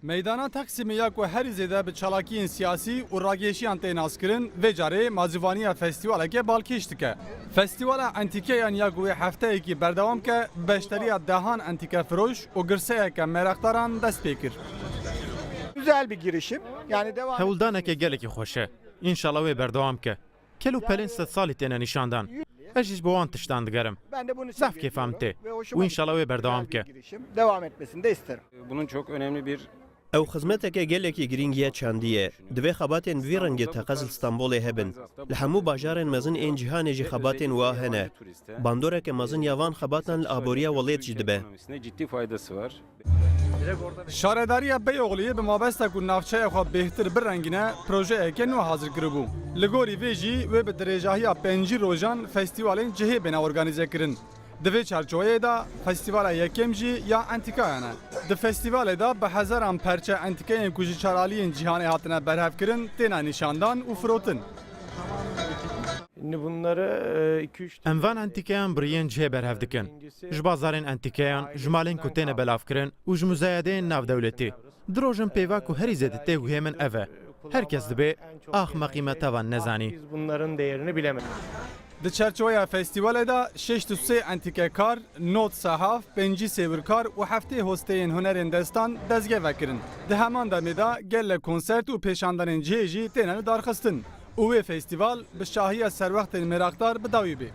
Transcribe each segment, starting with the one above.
Meydana Taksim'e ya ku her zede bi çalakiyên siyasî û rageşiyan tê naskirin vê carê mazivaniya festîvaleke balkêştike. Festîvala Entîkeyan ya ku wê hefteyekî berdewam ke beşteriya dehan entîke firoş û girseyeke merakdaran dest pê kir. Güzel bir girişim. Yani devam Hewldaneke gelekî xweş e. İnşallah wê berdewam ke. Kel û pelên sed salî têne nîşandan. Ez jî ji bo wan tiştan digerim. Ben de bunu Zaf kêfam tê. ve hoşuma û inşallah wê berdewam güzel ke. bir girişim. Devam etmesini de isterim. Bunun çok önemli bir Ew xizmeteke gelekî girîngiye çandiye. Divê xebatên vî rengê teqez li Stenbolê hebin. Li hemû bajarên mezin ên cîhanê jî xebatên wa hene. Bandoreke mezin ya van xebatan li aboriya welêt jî dibe. ekonomisine ciddi faydası var. Şaredariya Beyoğlu'yê bi mabesta ku navçeya xwe bêhtir birengîne projeyeke nû hazir kiribû. Li gorî vê jî wê bi dirêjahiya pêncî rojan festîvalên cihê bêne organîze kirin. Di vê çerçeveyê de festîvala yekem jî ya Entîkayan e. Di festîvalê de bi hezaran perçe entîkeyên ku ji çaraliyên cîhanê hatine berhevkirin têne nîşandan û firotin. Şimdi bunları 2-3 Em van entîkeyan biriyên cihê berhev dikin. Ji bazarên entîkeyan, ji malên ku têne belavkirin û ji muzeyedeyên navdewletî. Di rojin pêva ku herî zêde tê guhê min ev e. Herkes dibe axmeqî me tevan nezanî. biz bunların değerini bilemedik. Di çerçeveya festîvalê de 63 entîkekar, not sehaf, 5 sêwirkar û heftê hosteyên hunerên destan dezgeh vekirin. Di heman demê de gelek konsert û pêşandanên cihê jî têne darxistin. û wê festîval bi şahiya serwextên mêrakdar bi dawî bê.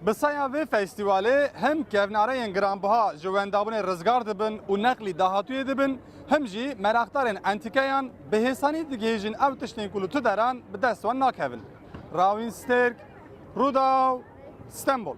Bi saya vê festîvalê hem kevnareyên giranbiha ji wendabûnê rizgar dibin û neqlî dahatûyê dibin, hem jî merakdarên entîkeyan bi hêsanî digihêjin ev tiştên ku li tu deran bi dest wan nakevin. Ravîn Stêrk, Rûdaw, Stenbol.